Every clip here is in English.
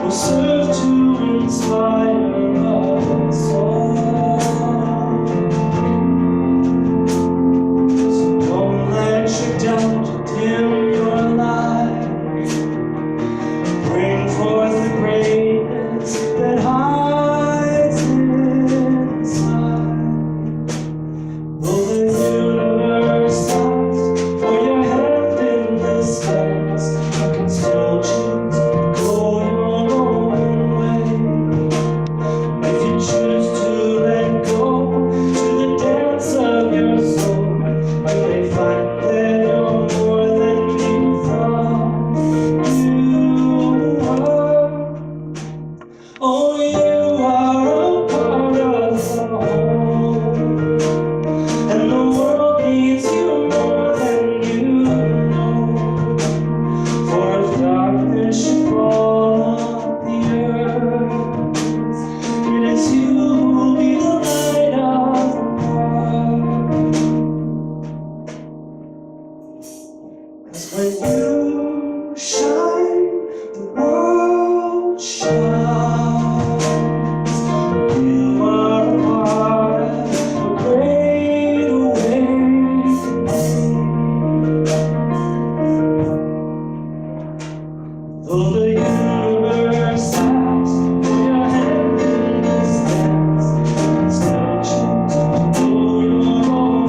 will serve to inspire the soul. So don't let your doubt dim your light. Bring forth the greatness that hides inside. Though the universe asks for your hand in this dance, you can still choose to go your own way. If you choose to let go to the dance of your soul, you may find that you're more than you thought you were. Oh, you are a part of the whole, and the world needs you more than you know. For if darkness should fall on the earth, it is you who will be the light of the world. 'Cause when you shine, the world shines. You are a part of a great awakening. Though the universe asks for your hand in this dance, you can still choose to go your own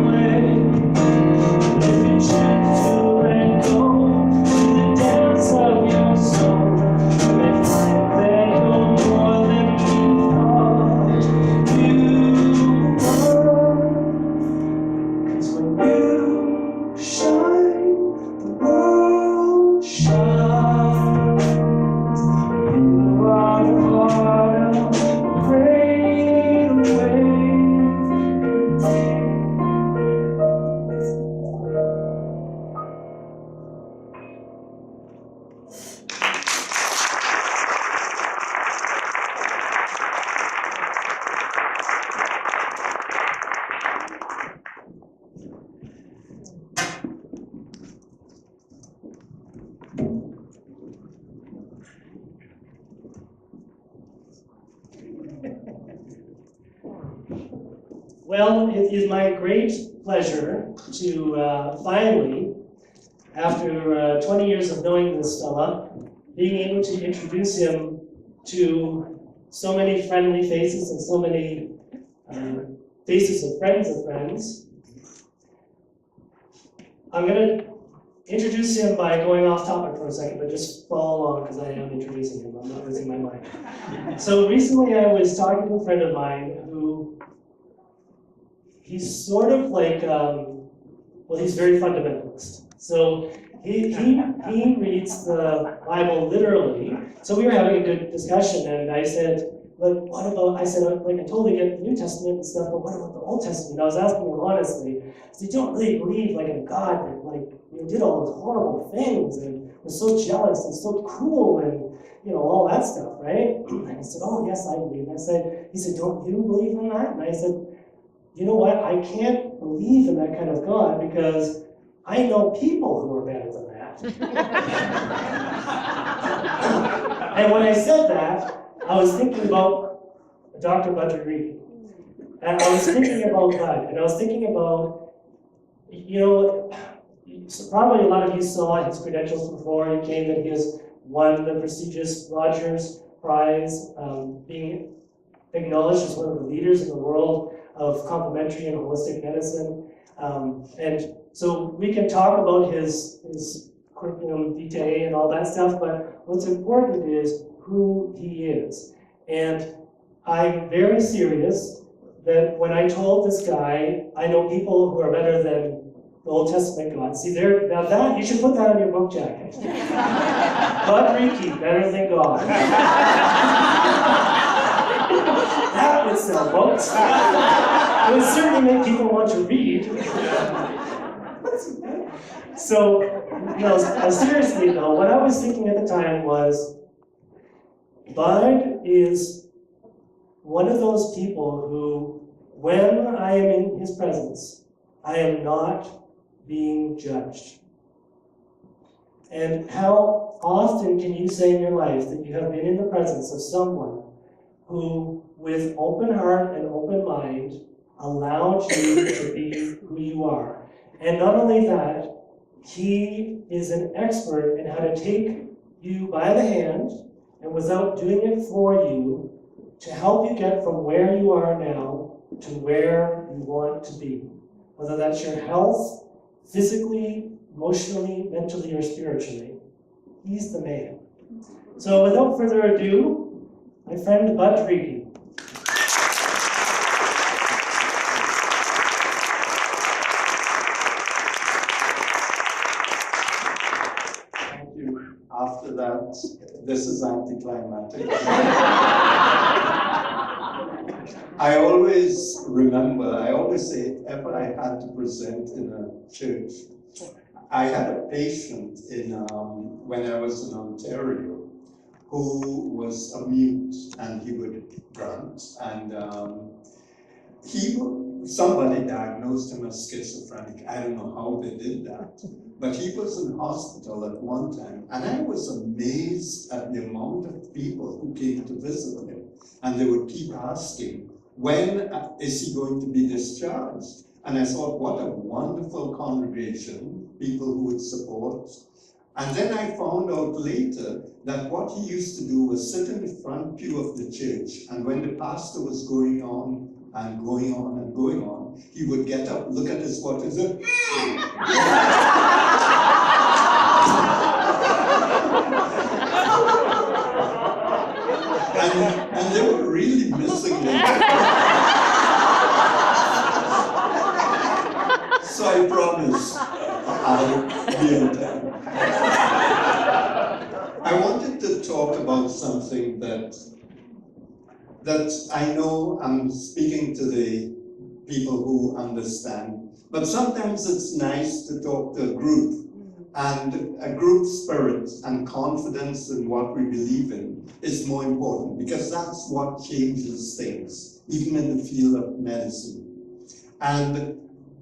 way. And if you choose to let go to the dance of your soul, you may find that you're more than you thought you were. 'Cause when you shine, the world shines. You are a part of a great awakening. Well, it is my great pleasure to finally, after 20 years of knowing this fella, being able to introduce him to so many friendly faces and so many faces of friends. I'm going to introduce him by going off topic for a second, but just follow along because I am introducing him. I'm not losing my mind. So recently I was talking to a friend of mine who, he's sort of like, well, he's very fundamentalist. So he reads the Bible literally. So we were having a good discussion, and I said, but what about, I said, like, I totally get the New Testament and stuff, but what about the Old Testament? I was asking him honestly, so you don't really believe like in God that like, did all those horrible things and was so jealous and so cruel and all that stuff, right? And he said, oh yes, I believe. And he said, don't you believe in that? And I said, you know what, I can't believe in that kind of God because I know people who are better than that. And when I said that, I was thinking about Dr. Badri. And I was thinking about God, and I was thinking about, so probably a lot of you saw his credentials before he came, that he has won the prestigious Rogers Prize, being acknowledged as one of the leaders in the world of complementary and holistic medicine. And so we can talk about his curriculum vitae and all that stuff, but what's important is who he is. And I'm very serious that when I told this guy, I know people who are better than the Old Testament God. See there, now that, you should put that on your book jacket. But Rickhi, better than God. That would sell books. It would certainly make people want to read. So, seriously though, what I was thinking at the time was, Bud is one of those people who, when I am in his presence, I am not being judged. And how often can you say in your life that you have been in the presence of someone who, with open heart and open mind, allowed you to be who you are? And not only that, he is an expert in how to take you by the hand, and without doing it for you, to help you get from where you are now to where you want to be. Whether that's your health, physically, emotionally, mentally, or spiritually. He's the man. So without further ado, my friend Badri. Thank you. After that, this is anticlimactic. I always say, if ever I had to present in a church, I had a patient when I was in Ontario who was a mute, and he would grunt, and somebody diagnosed him as schizophrenic. I don't know how they did that, but he was in hospital at one time, and I was amazed at the amount of people who came to visit him, and they would keep asking, when is he going to be discharged? And I thought, what a wonderful congregation, people who would support. And then I found out later that what he used to do was sit in the front pew of the church, and when the pastor was going on and going on and going on, he would get up, look at his watch, and say, and they were really missing it. So I promise I'll be on time. I wanted to talk about something that I know I'm speaking to the people who understand, but sometimes it's nice to talk to a group, and a group spirit and confidence in what we believe in is more important, because that's what changes things, even in the field of medicine. And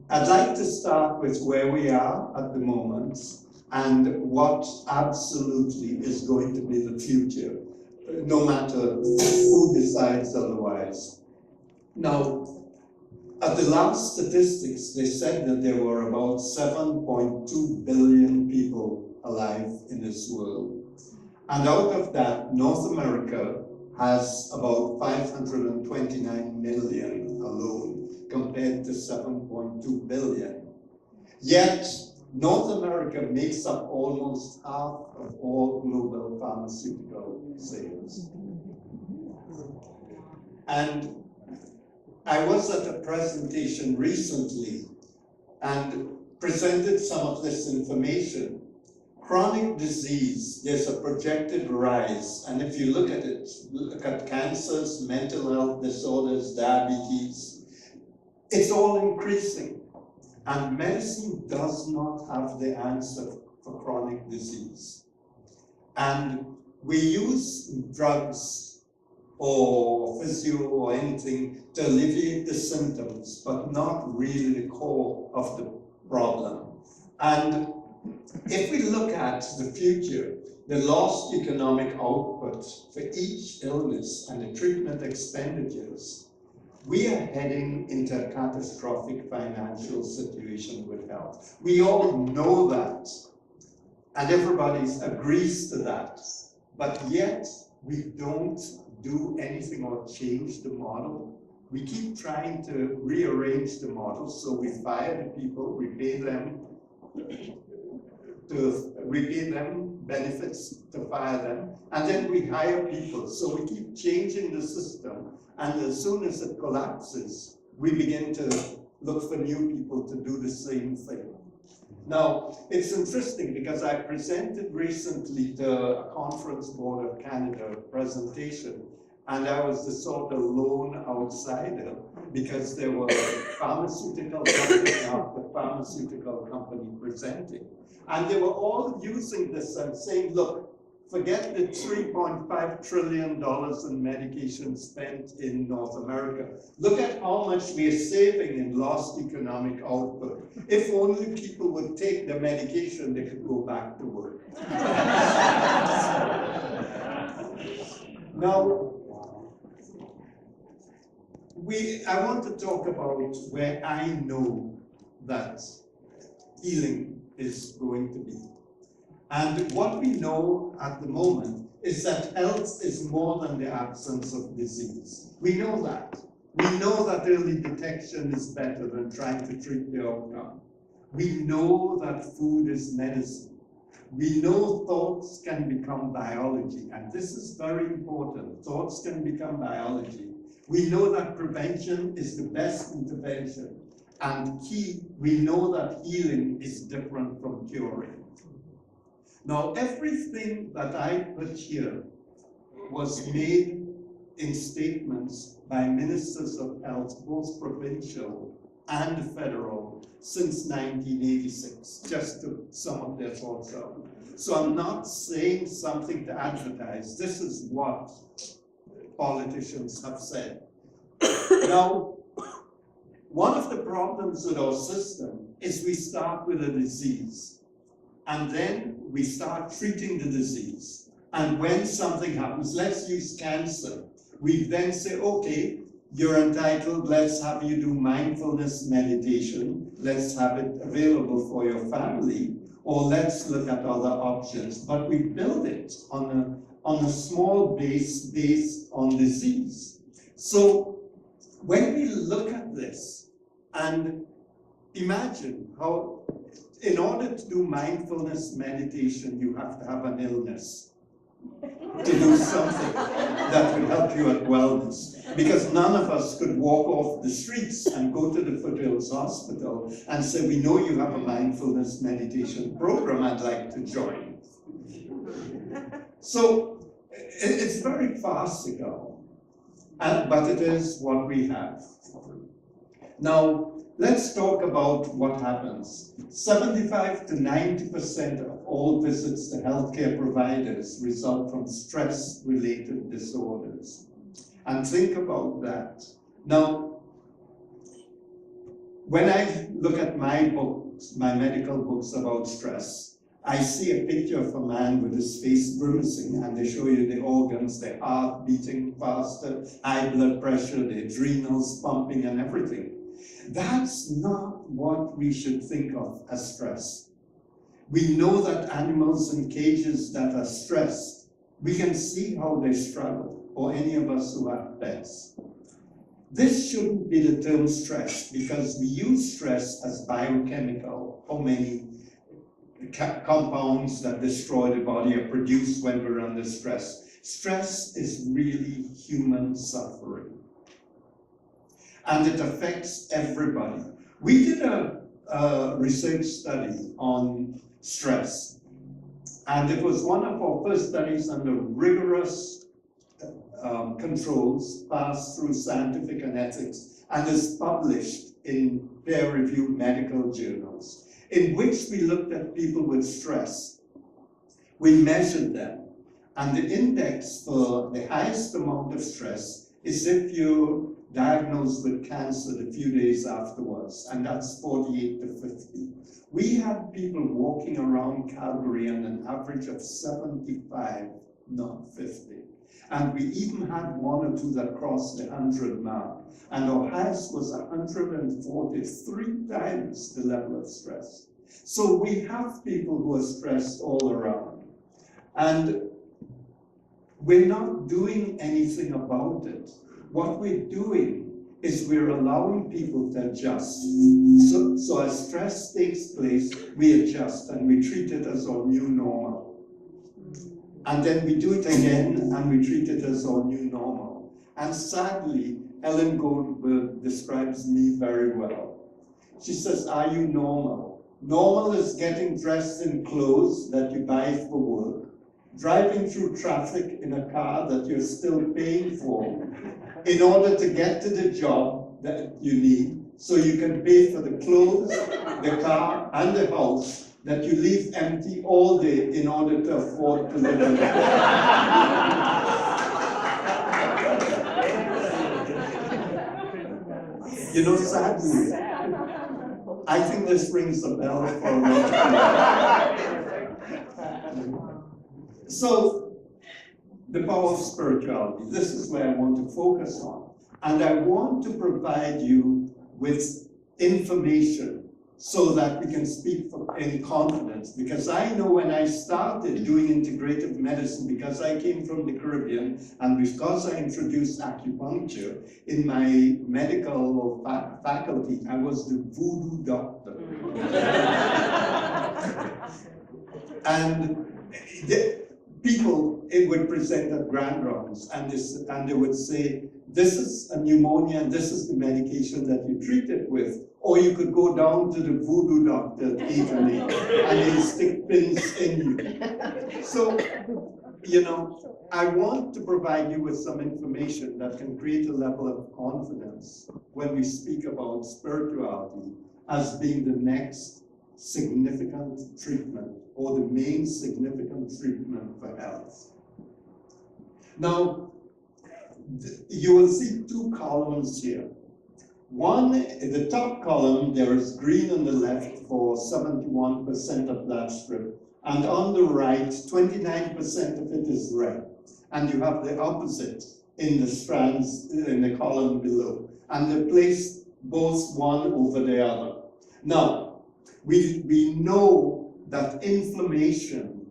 I'd like to start with where we are at the moment and what absolutely is going to be the future, no matter who decides otherwise. Now, at the last statistics, they said that there were about 7.2 billion people alive in this world. And out of that, North America has about 529 million alone, compared to 7.2 billion. Yet, North America makes up almost half of all global pharmaceutical sales. And I was at a presentation recently and presented some of this information. Chronic disease, there's a projected rise, and if you look at it, look at cancers, mental health disorders, diabetes, it's all increasing. And medicine does not have the answer for chronic disease. And we use drugs or physio or anything to alleviate the symptoms, but not really the core of the problem. And if we look at the future, the lost economic output for each illness and the treatment expenditures, we are heading into a catastrophic financial situation with health. We all know that, and everybody agrees to that, but yet we don't do anything or change the model. We keep trying to rearrange the model, so we fire the people, we pay them benefits to fire them, and then we hire people. So we keep changing the system, and as soon as it collapses, we begin to look for new people to do the same thing. Now, it's interesting because I presented recently to a Conference Board of Canada presentation, and I was the sort of lone outsider because there were pharmaceutical company after pharmaceutical company presenting. And they were all using this and saying, look, forget the $3.5 trillion in medication spent in North America. Look at how much we are saving in lost economic output. If only people would take the medication, they could go back to work. Now, I want to talk about where I know that healing is going to be. And what we know at the moment is that health is more than the absence of disease. We know that. We know that early detection is better than trying to treat the outcome. We know that food is medicine. We know thoughts can become biology, and this is very important. Thoughts can become biology. We know that prevention is the best intervention. And key, we know that healing is different from curing. Now, everything that I put here was made in statements by ministers of health, both provincial and federal, since 1986, just to sum up their thoughts out. So I'm not saying something to advertise. This is what politicians have said. Now, one of the problems with our system is we start with a disease, and then we start treating the disease. And when something happens, let's use cancer, we then say, okay, you're entitled, let's have you do mindfulness meditation, let's have it available for your family, or let's look at other options. But we build it on a small base based on disease. So when we look at this and imagine how, in order to do mindfulness meditation, you have to have an illness to do something that will help you at wellness. Because none of us could walk off the streets and go to the Foothills Hospital and say, we know you have a mindfulness meditation program, I'd like to join. So it's very farcical, but it is what we have. Now, let's talk about what happens. 75 to 90% of all visits to healthcare providers result from stress-related disorders. And think about that. Now, when I look at my books, my medical books about stress, I see a picture of a man with his face grimacing, and they show you the organs, the heart beating faster, high blood pressure, the adrenals pumping and everything. That's not what we should think of as stress. We know that animals in cages that are stressed, we can see how they struggle, or any of us who have pets. This shouldn't be the term stress, because we use stress as biochemical. How many compounds that destroy the body are produced when we're under stress. Stress is really human suffering. And it affects everybody. We did a research study on stress, and it was one of our first studies under rigorous controls, passed through scientific and ethics, and is published in peer-reviewed medical journals, in which we looked at people with stress. We measured them, and the index for the highest amount of stress is if you're diagnosed with cancer a few days afterwards, and that's 48 to 50. We had people walking around Calgary on an average of 75, not 50. And we even had one or two that crossed the 100 mark. And our highest was 143 times the level of stress. So we have people who are stressed all around. And we're not doing anything about it. What we're doing is we're allowing people to adjust. So as stress takes place, we adjust and we treat it as our new normal. And then we do it again and we treat it as our new normal. And sadly, Ellen Goldberg describes me very well. She says, are you normal? Normal is getting dressed in clothes that you buy for work, driving through traffic in a car that you're still paying for in order to get to the job that you need, so you can pay for the clothes, the car, and the house that you leave empty all day in order to afford to live in. You know, sadly, I think this rings a bell for a lot of people. So, the power of spirituality, this is where I want to focus on. And I want to provide you with information so that we can speak in confidence. Because I know when I started doing integrative medicine, because I came from the Caribbean, and because I introduced acupuncture in my medical faculty, I was the voodoo doctor. And people, it would present at grand rounds, and they would say, this is a pneumonia, and this is the medication that you treat it with. Or you could go down to the voodoo doctor at 8 and 8, and they'll stick pins in you. So, you know, I want to provide you with some information that can create a level of confidence when we speak about spirituality as being the next significant treatment, or the main significant treatment for health. Now, you will see two columns here. One, in the top column, there is green on the left for 71% of that strip, and on the right, 29% of it is red. And you have the opposite in the strands in the column below, and they place both one over the other. Now, we know that inflammation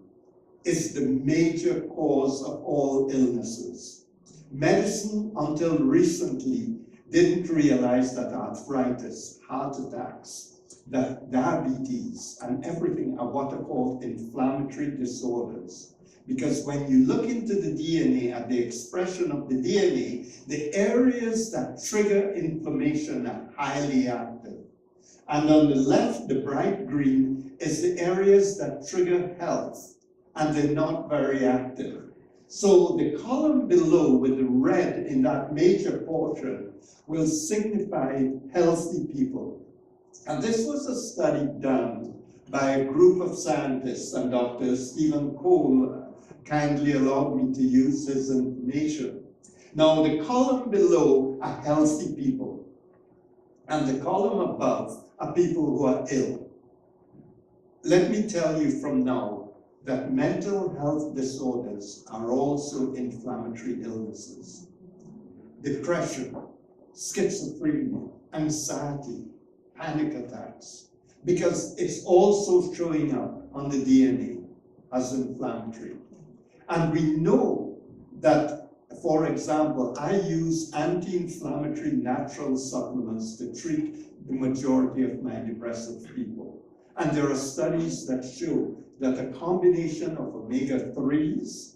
is the major cause of all illnesses. Medicine, until recently, didn't realize that arthritis, heart attacks, that diabetes, and everything are what are called inflammatory disorders. Because when you look into the DNA, at the expression of the DNA, the areas that trigger inflammation are highly active. And on the left, the bright green, is the areas that trigger health, and they're not very active. So the column below with the red in that major portion will signify healthy people. And this was a study done by a group of scientists, and Dr. Stephen Cole kindly allowed me to use his information. Now, the column below are healthy people, and the column above are people who are ill. Let me tell you from now that mental health disorders are also inflammatory illnesses. Depression, schizophrenia, anxiety, panic attacks, because it's also showing up on the DNA as inflammatory. And we know that, for example, I use anti-inflammatory natural supplements to treat the majority of my depressive people. And there are studies that show that a combination of omega-3s,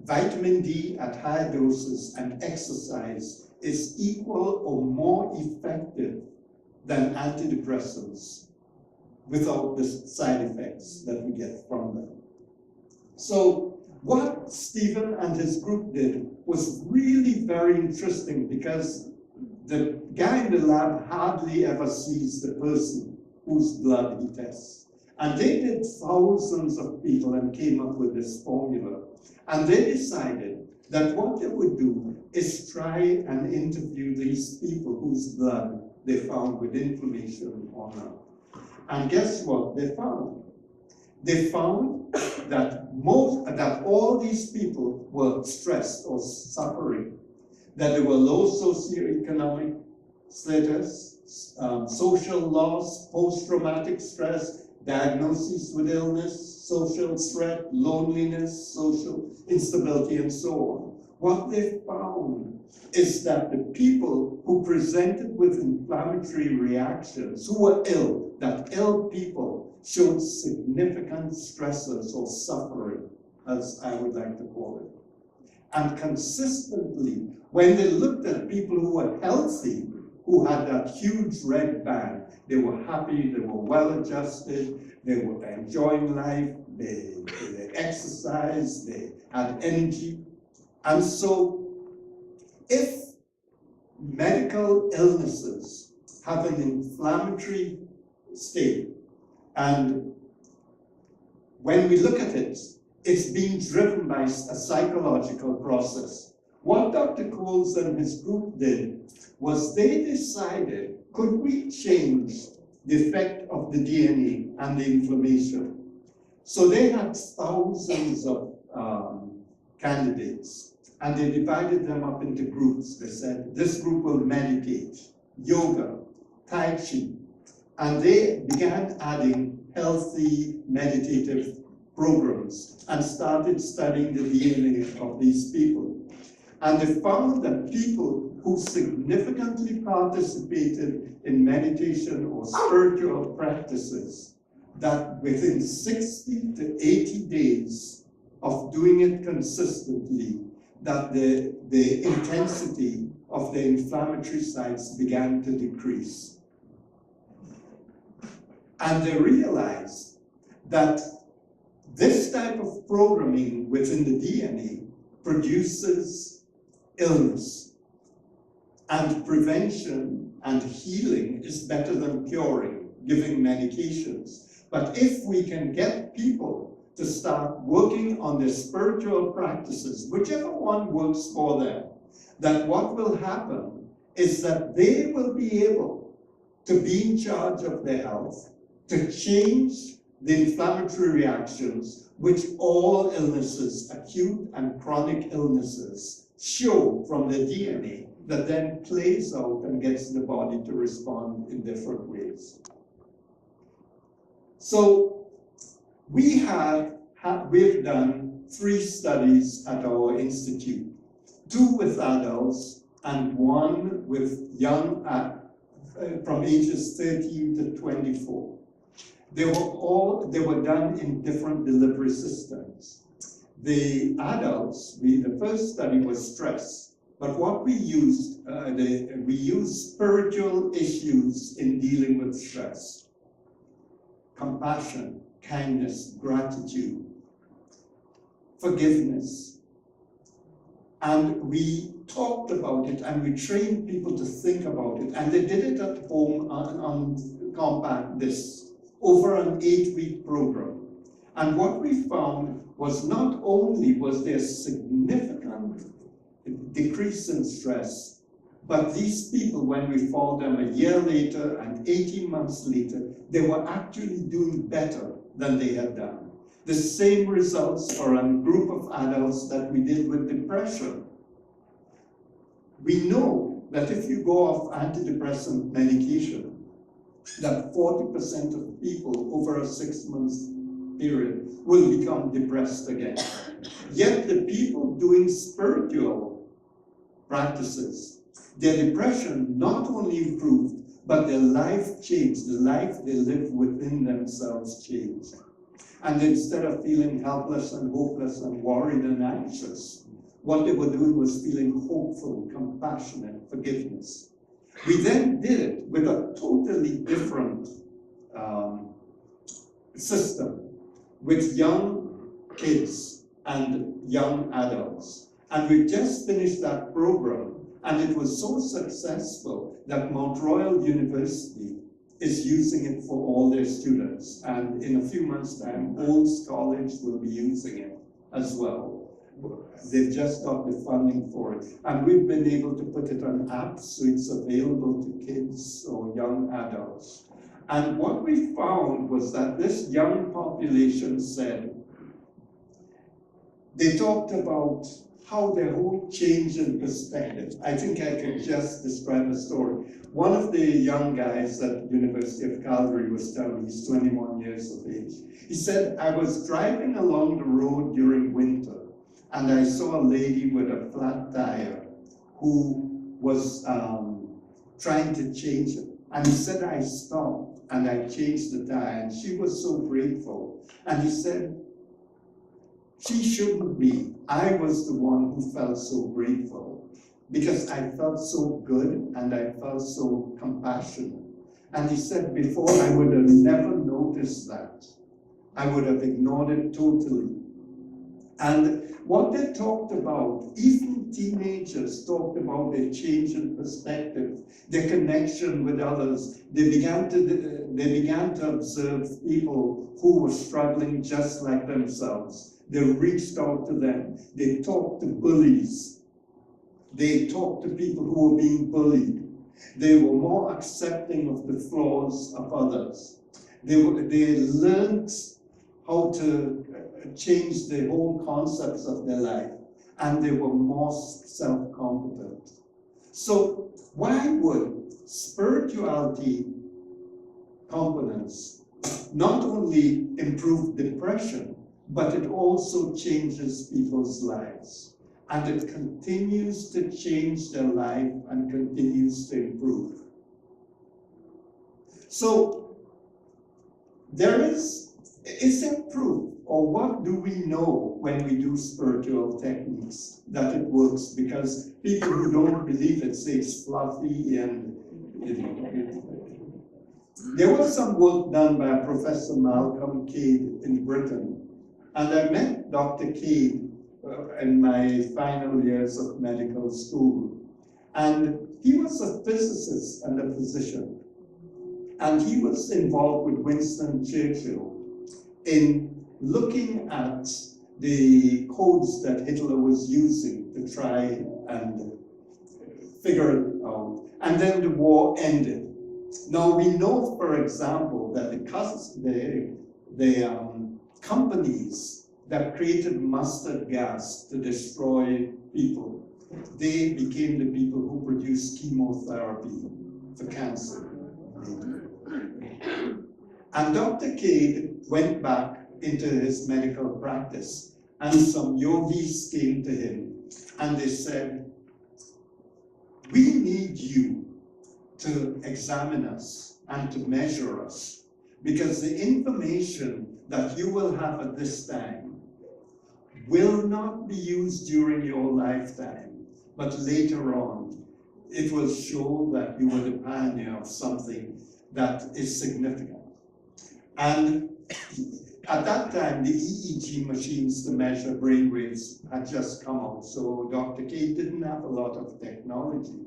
vitamin D at high doses, and exercise is equal or more effective than antidepressants without the side effects that we get from them. So what Stephen and his group did was really very interesting, because the guy in the lab hardly ever sees the person whose blood he tests. And they did thousands of people and came up with this formula. And they decided that what they would do is try and interview these people whose blood they found with inflammation or not. And guess what they found? They found that all these people were stressed or suffering, that they were low socioeconomic status, social loss, post-traumatic stress, diagnoses with illness, social threat, loneliness, social instability, and so on. What they found is that the people who presented with inflammatory reactions, who were ill, that ill people showed significant stressors or suffering, as I would like to call it. And consistently, when they looked at people who were healthy, who had that huge red band, they were happy, they were well-adjusted, they were enjoying life, they exercised, they had energy. And so, if medical illnesses have an inflammatory state, and when we look at it, it's being driven by a psychological process. What Dr. Coles and his group did was they decided, could we change the effect of the DNA and the inflammation? So they had thousands of candidates, and they divided them up into groups. They said, this group will meditate, yoga, Tai Chi, and they began adding healthy meditative programs and started studying the DNA of these people. And they found that people who significantly participated in meditation or spiritual practices, that within 60 to 80 days of doing it consistently, that the intensity of the inflammatory sites began to decrease. And they realized that this type of programming within the DNA produces illness, and prevention and healing is better than curing, giving medications. But if we can get people to start working on their spiritual practices, whichever one works for them, that what will happen is that they will be able to be in charge of their health, to change the inflammatory reactions which all illnesses, acute and chronic illnesses, show from the DNA, that then plays out and gets the body to respond in different ways. So we've done 3 studies at our institute, 2 with adults and 1 with young from ages 13 to 24. They were done in different delivery systems. The adults, the first study was stress, but what we used, we used spiritual issues in dealing with stress. Compassion, kindness, gratitude, forgiveness. And we talked about it and we trained people to think about it, and they did it at home on compact discs over an 8-week program. And what we found was not only was there significant decrease in stress, but these people, when we followed them a year later and 18 months later, they were actually doing better than they had done. The same results for a group of adults that we did with depression. We know that if you go off antidepressant medication, that 40% of people over a 6-month period will become depressed again. Yet the people doing spiritual practices, their depression not only improved, but their life changed. The life they live within themselves changed. And instead of feeling helpless and hopeless and worried and anxious, what they were doing was feeling hopeful, compassionate, forgiveness. We then did it with a totally different system, with young kids and young adults. And we just finished that program, and it was so successful that Mount Royal University is using it for all their students. And in a few months' time, Olds College will be using it as well. They've just got the funding for it. And we've been able to put it on apps, so it's available to kids or young adults. And what we found was that this young population said, they talked about how their whole change in perspective. I think I could just describe a story. One of the young guys at University of Calgary was telling me, he's 21 years of age. He said, I was driving along the road during winter, and I saw a lady with a flat tire who was trying to change it. And he said, I stopped and I changed the tire, and she was so grateful. And he said, she shouldn't be. I was the one who felt so grateful because I felt so good and I felt so compassionate. And he said, before I would have never noticed that. I would have ignored it totally. And what they talked about, even teenagers talked about their change in perspective, their connection with others. They began to observe people who were struggling just like themselves. They reached out to them. They talked to bullies. They talked to people who were being bullied. They were more accepting of the flaws of others. They learned how to change the whole concepts of their life, and they were more self-competent. So why would spirituality components not only improve depression, but it also changes people's lives? And it continues to change their life and continues to improve. So is there proof, or what do we know when we do spiritual techniques that it works? Because people who don't believe it say it's fluffy and there was some work done by Professor Malcolm Cade in Britain, and I met Dr. Cade in my final years of medical school. And he was a physicist and a physician. And he was involved with Winston Churchill in looking at the codes that Hitler was using to try and figure it out. And then the war ended. Now we know, for example, that the companies that created mustard gas to destroy people, they became the people who produced chemotherapy for cancer. And Dr. Cade went back into his medical practice, and some yogis came to him and they said, we need you to examine us and to measure us, because the information that you will have at this time will not be used during your lifetime, but later on it will show that you were the pioneer of something that is significant. And at that time, the EEG machines to measure brainwaves had just come out, so Dr. Cade didn't have a lot of technology.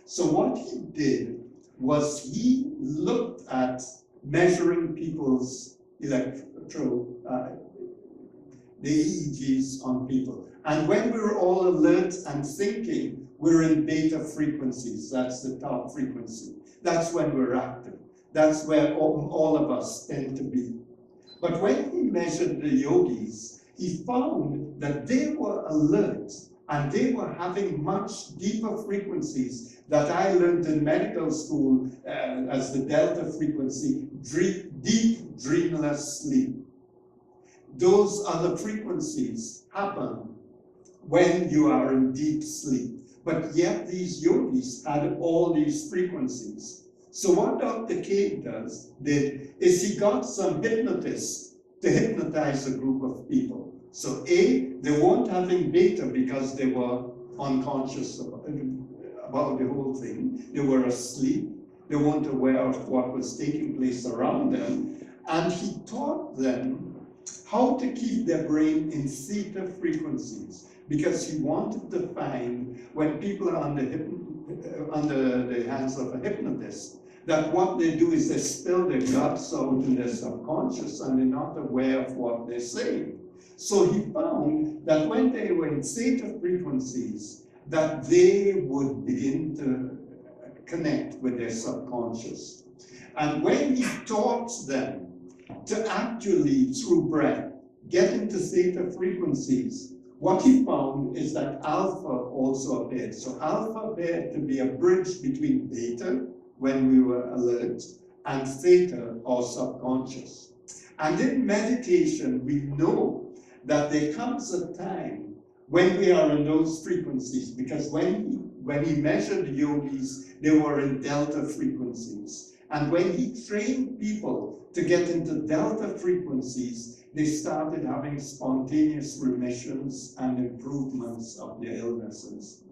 So what he did was he looked at measuring people's the EEGs on people. And when we're all alert and thinking, we're in beta frequencies. That's the top frequency. That's when we're active. That's where all of us tend to be. But when he measured the yogis, he found that they were alert and they were having much deeper frequencies that I learned in medical school as the delta frequency, deep dreamless sleep. Those other frequencies happen when you are in deep sleep. But yet these yogis had all these frequencies. So what Dr. Cade did is he got some hypnotists to hypnotize a group of people. So they weren't having beta because they were unconscious about the whole thing. They were asleep. They weren't aware of what was taking place around them. And he taught them how to keep their brain in theta frequencies, because he wanted to find when people are under the hands of a hypnotist, that what they do is they spill their guts out in their subconscious and they're not aware of what they're saying. So he found that when they were in theta frequencies, that they would begin to connect with their subconscious. And when he taught them to actually, through breath, get into theta frequencies, what he found is that alpha also appeared. So alpha appeared to be a bridge between beta, when we were alert, and theta, or subconscious. And in meditation, we know that there comes a time when we are in those frequencies, because when he measured the yogis, they were in delta frequencies. And when he trained people to get into delta frequencies, they started having spontaneous remissions and improvements of their illnesses.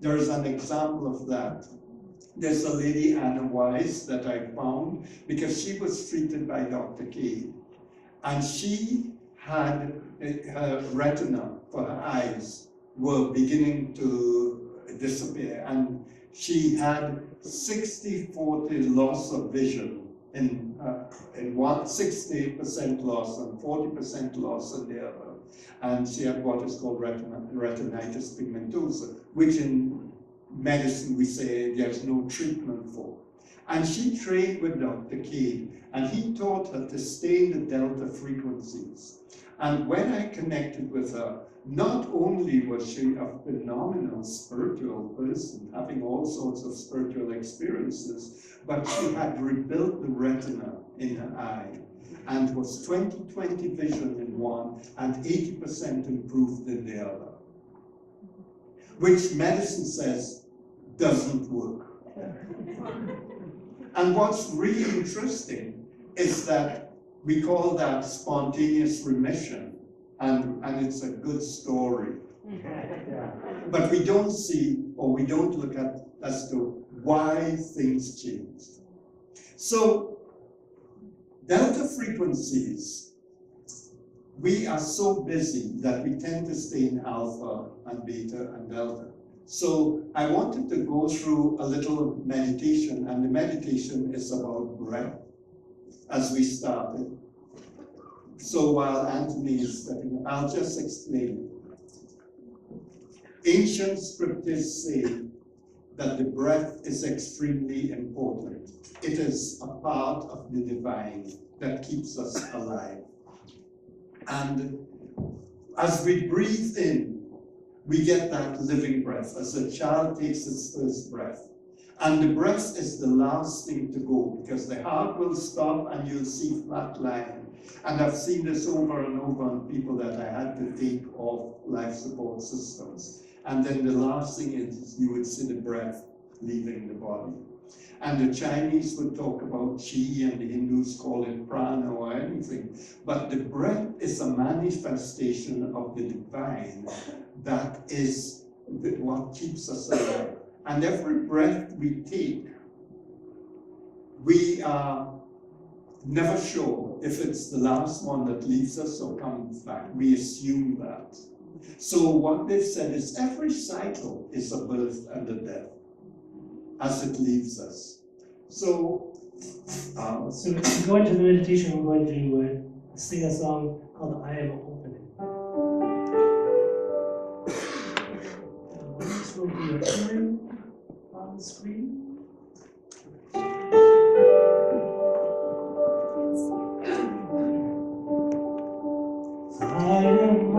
There's an example of that. There's a lady, Anna Wise, that I found because she was treated by Dr. Cade. And she had her retina for her eyes were beginning to disappear. And she had 60-40 loss of vision in 60% loss and 40% loss in the other. And she had what is called retinitis pigmentosa, which in medicine we say there's no treatment for. And she trained with Dr. Cade, and he taught her to stay in the delta frequencies. And when I connected with her, not only was she a phenomenal spiritual person, having all sorts of spiritual experiences, but she had rebuilt the retina in her eye and was 20/20 vision in one and 80% improved in the other, which medicine says doesn't work. And what's really interesting is that we call that spontaneous remission, and it's a good story. But we don't see, or we don't look at as to why things changed. So, delta frequencies, we are so busy that we tend to stay in alpha and beta and delta. So I wanted to go through a little meditation, and the meditation is about breath as we started. So while Anthony is stepping, I'll just explain. Ancient scriptures say that the breath is extremely important. It is a part of the divine that keeps us alive. And as we breathe in, we get that living breath as a child takes its first breath. And the breath is the last thing to go, because the heart will stop and you'll see flat line. And I've seen this over and over on people that I had to take off life support systems. And then the last thing is you would see the breath leaving the body. And the Chinese would talk about qi, and the Hindus call it prana or anything. But the breath is a manifestation of the divine that is what keeps us alive. And every breath we take, we are never sure if it's the last one that leaves us or comes back. We assume that. So what they've said is every cycle is a birth and a death as it leaves us. So to go into the meditation, we're going to sing a song called I Am Opening. This will be appearing on the screen. I am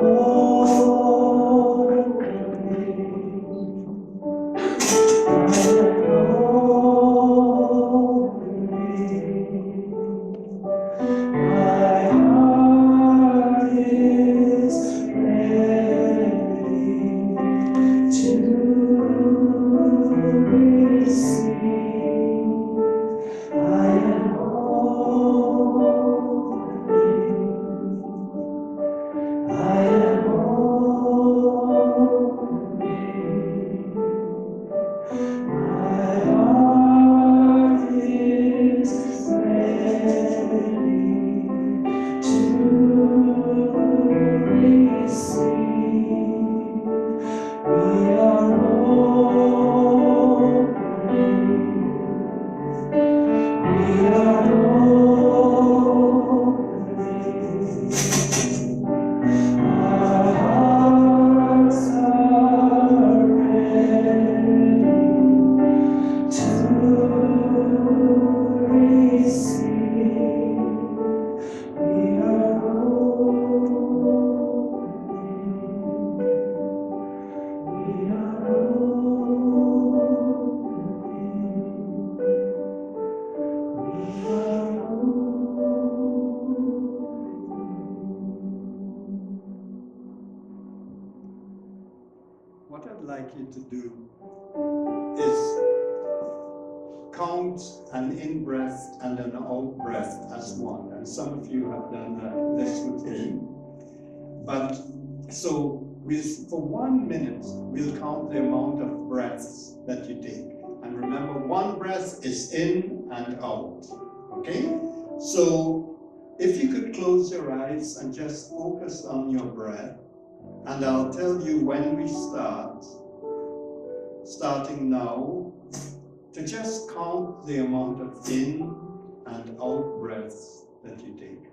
what I'd like you to do is count an in-breath and an out-breath as one. And some of you have done this with me. But so for 1 minute, we'll count the amount of breaths that you take. And remember, one breath is in and out. Okay? So if you could close your eyes and just focus on your breath. And I'll tell you when we start, starting now, to just count the amount of in and out breaths that you take.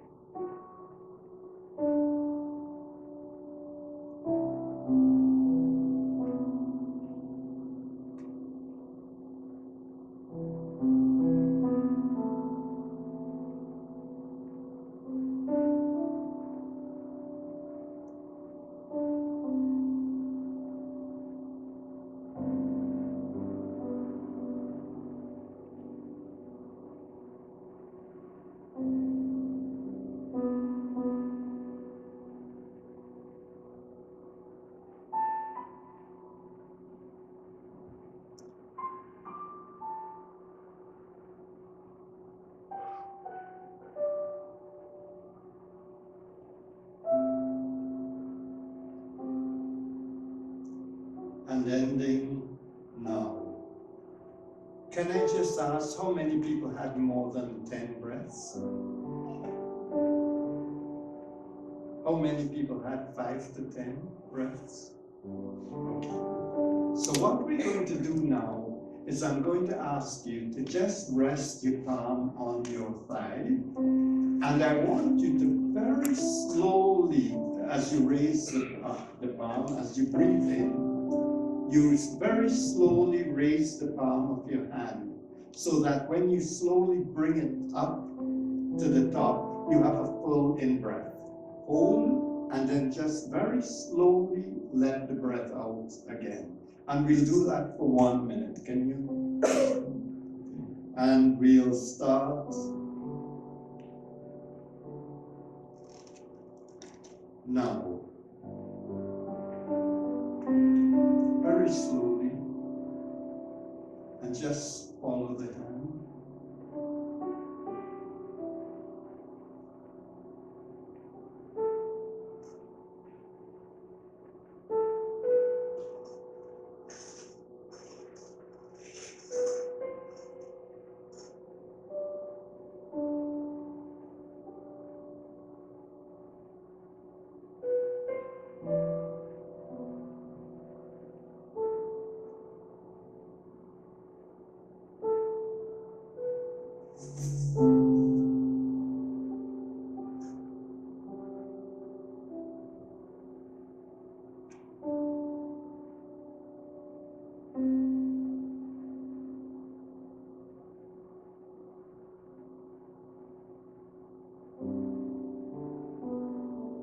and ending now. Can I just ask how many people had more than 10 breaths? How many people had 5 to 10 breaths? Okay. So what we're going to do now is I'm going to ask you to just rest your palm on your thigh, and I want you to very slowly, as you raise the palm, as you breathe in, you very slowly raise the palm of your hand, so that when you slowly bring it up to the top, you have a full in-breath. Hold, and then just very slowly let the breath out again. And we'll do that for 1 minute. Can you? And we'll start now. Very slowly. And just follow the hand.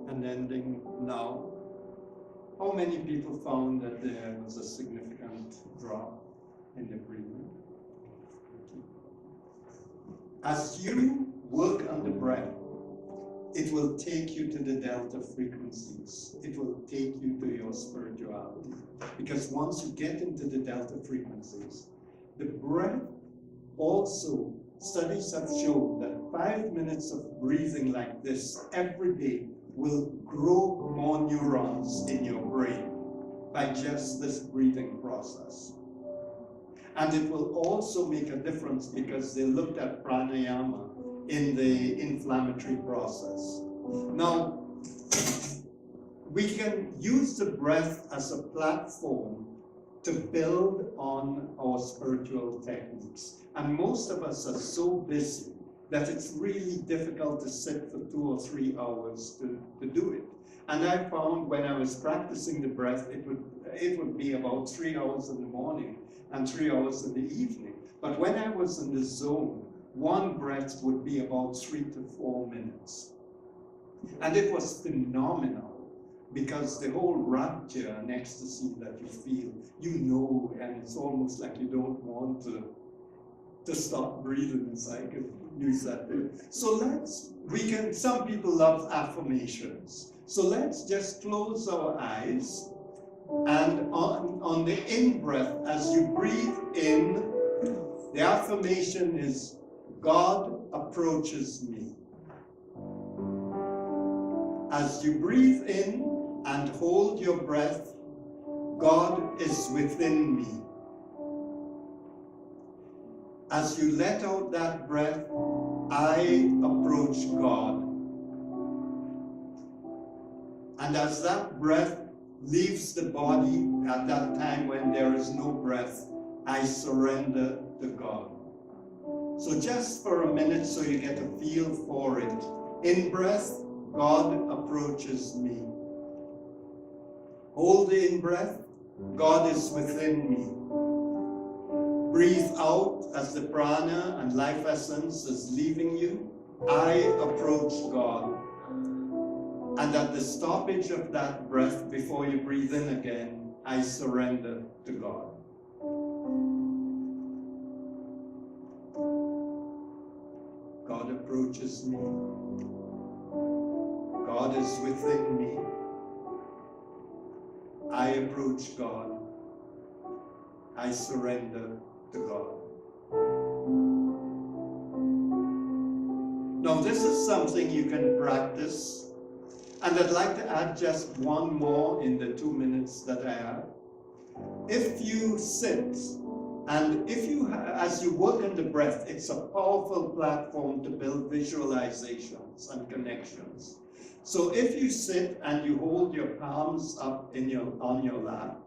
And ending now. How many people found that there was a significant drop in the breathing? As you work on the breath, it will take you to the delta frequencies. It will take you to your spirituality. Because once you get into the delta frequencies, the breath also, studies have shown that 5 minutes of breathing like this every day will grow more neurons in your brain by just this breathing process. And it will also make a difference because they looked at pranayama in the inflammatory process. Now, we can use the breath as a platform to build on our spiritual techniques. And most of us are so busy that it's really difficult to sit for 2 or 3 hours to do it. And I found when I was practicing the breath, it would be about 3 hours in the morning and 3 hours in the evening. But when I was in the zone, one breath would be about 3 to 4 minutes. And it was phenomenal because the whole rapture and ecstasy that you feel, you know, and it's almost like you don't want to stop breathing, as I could use that word. So some people love affirmations. So let's just close our eyes, and on the in-breath, as you breathe in, the affirmation is, God approaches me. As you breathe in and hold your breath, God is within me. As you let out that breath, I approach God. And as that breath leaves the body at that time when there is no breath, I surrender to God. So just for a minute so you get a feel for it. In breath, God approaches me. Hold the in-breath, God is within me. Breathe out as the prana and life essence is leaving you. I approach God. And at the stoppage of that breath, before you breathe in again, I surrender to God. God approaches me. God is within me. I approach God. I surrender to God. Now this is something you can practice, and I'd like to add just one more in the 2 minutes that I have. if you sit, and if you, as you work in the breath, it's a powerful platform to build visualizations and connections. So if you sit and you hold your palms up on your lap,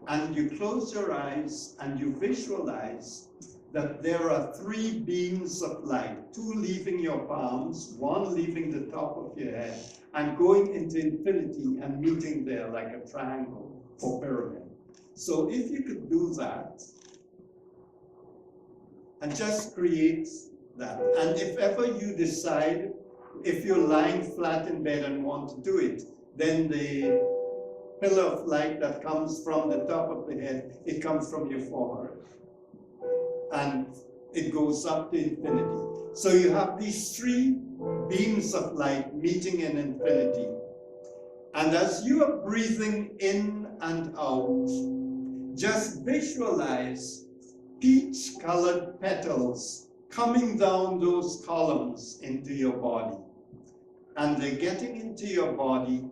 and you close your eyes and you visualize that there are 3 beams of light, 2 leaving your palms, 1 leaving the top of your head, and going into infinity and meeting there like a triangle or pyramid. So if you could do that, and just create that. And if ever you decide, if you're lying flat in bed and want to do it, then the pillar of light that comes from the top of the head, it comes from your forehead. And it goes up to infinity. So you have these 3 beams of light meeting in infinity. And as you are breathing in and out, just visualize peach-colored petals coming down those columns into your body. And they're getting into your body,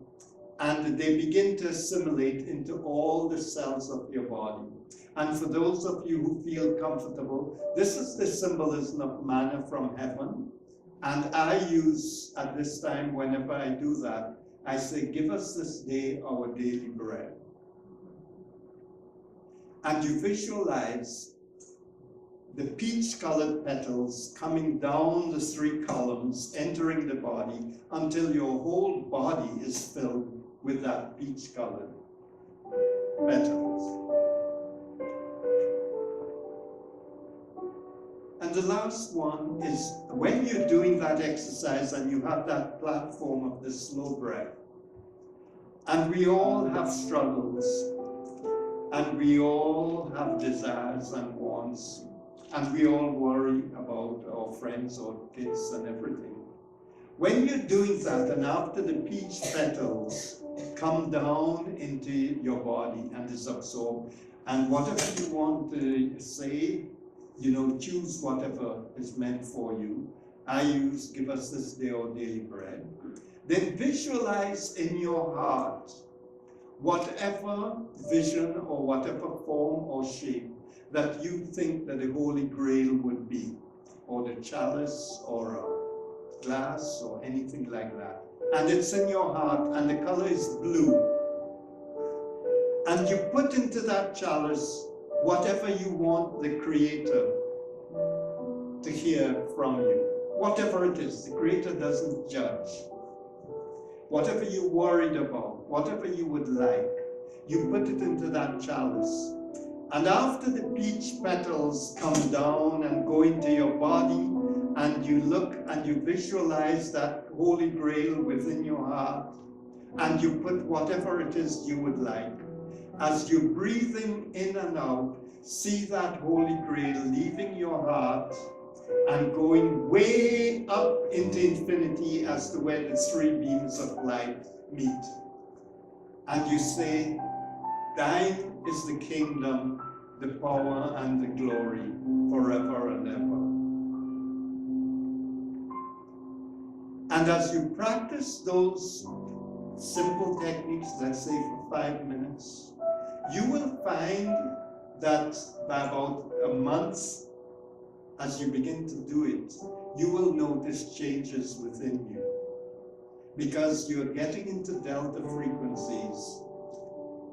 and they begin to assimilate into all the cells of your body. And for those of you who feel comfortable, this is the symbolism of manna from heaven. And I use, at this time, whenever I do that, I say, give us this day our daily bread. And you visualize the peach-colored petals coming down the 3 columns, entering the body, until your whole body is filled with that peach-colored petals. And the last one is, when you're doing that exercise and you have that platform of the slow breath, and we all have struggles, and we all have desires and wants, and we all worry about our friends or kids and everything. When you're doing that, and after the peach petals come down into your body and is absorbed, and whatever you want to say, choose whatever is meant for you. I use, give us this day our daily bread. Then visualize in your heart whatever vision or whatever form or shape that you think that the Holy Grail would be, or the chalice or a glass or anything like that. And it's in your heart and the color is blue. And you put into that chalice whatever you want the Creator to hear from you. Whatever it is, the Creator doesn't judge. Whatever you're worried about, whatever you would like, you put it into that chalice. And after the peach petals come down and go into your body, and you look and you visualize that Holy Grail within your heart, and you put whatever it is you would like, as you're breathing in and out, see that Holy Grail leaving your heart and going way up into infinity as to where the 3 beams of light meet. And you say, thine is the kingdom, the power and the glory forever and ever. And as you practice those simple techniques, let's say for 5 minutes, you will find that by about a month, as you begin to do it, you will notice changes within you. Because you're getting into delta frequencies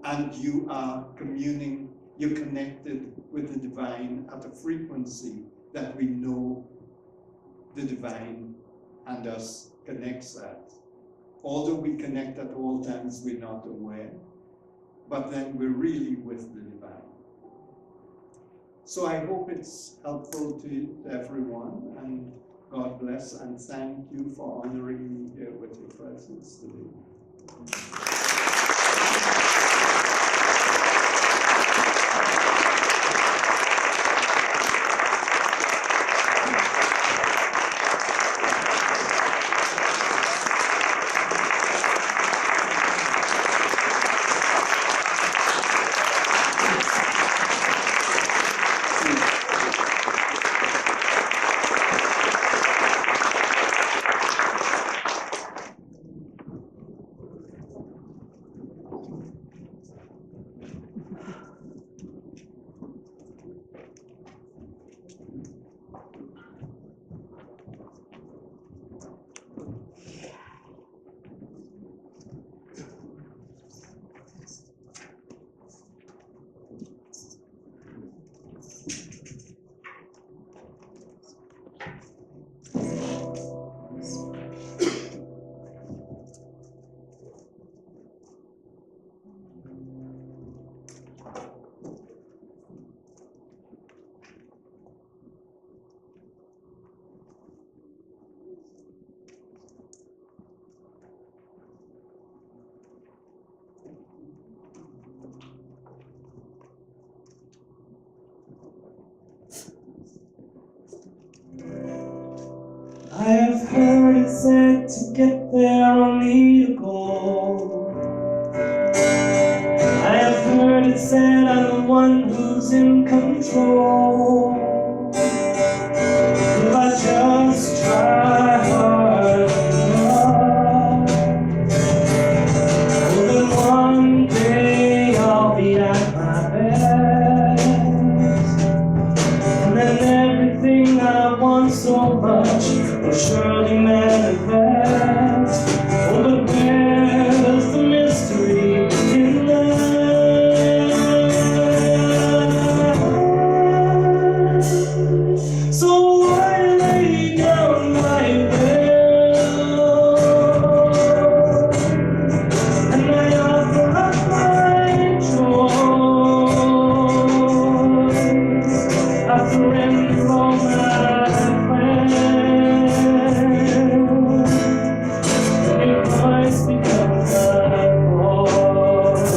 and you are communing, you're connected with the divine at a frequency that we know the divine and us connects at. Although we connect at all times, we're not aware, but then we're really with the divine. So I hope it's helpful to everyone, and God bless, and thank you for honoring me here with your presence today. it said to get there I'll need a goal. I have heard it said I'm the one who's in control. If I just try hard enough, well then one day I'll be at my best. And then everything I want so much will surely manifest. Oh, but where's the mystery in that? So I lay down my will, and I offer up my choice. I surrender all my plans. Your voice becomes my voice.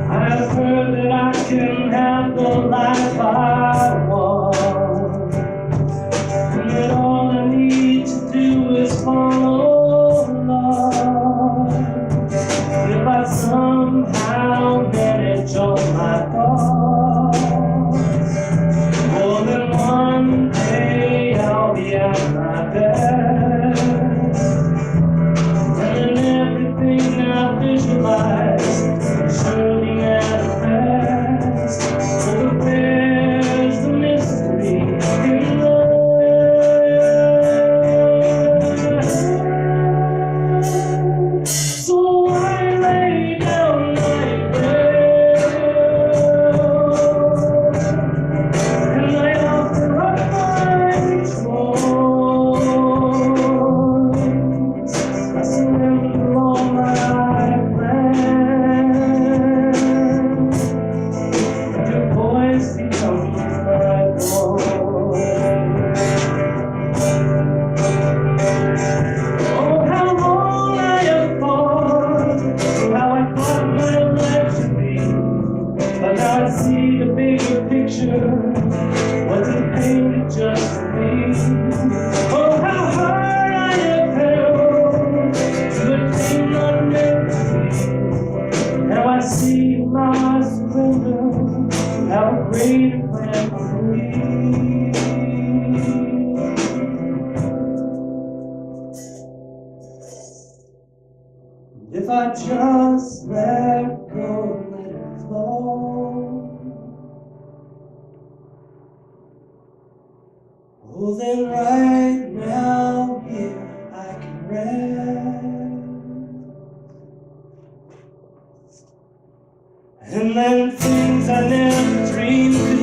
I've heard that I can have the life I want, and that all I need to do is follow along. If I somehow manage all my thoughts, well then one day I'll be at my best. And then everything I visualize will surely manifest. So where's the mystery in that? So I lay down my will, and I offer up my choice. I surrender all my plans. Your voice becomes my voice. Oh, how long I have fought, how I thought my life should be, but now I see the bigger picture wasn't painted just for me. Oh, how hard I have held to attain not meant to be. Now I see my surrender, how great a plan for me. If I just let go and let it flow, oh then right now here I can rest. And then things I never dreamed could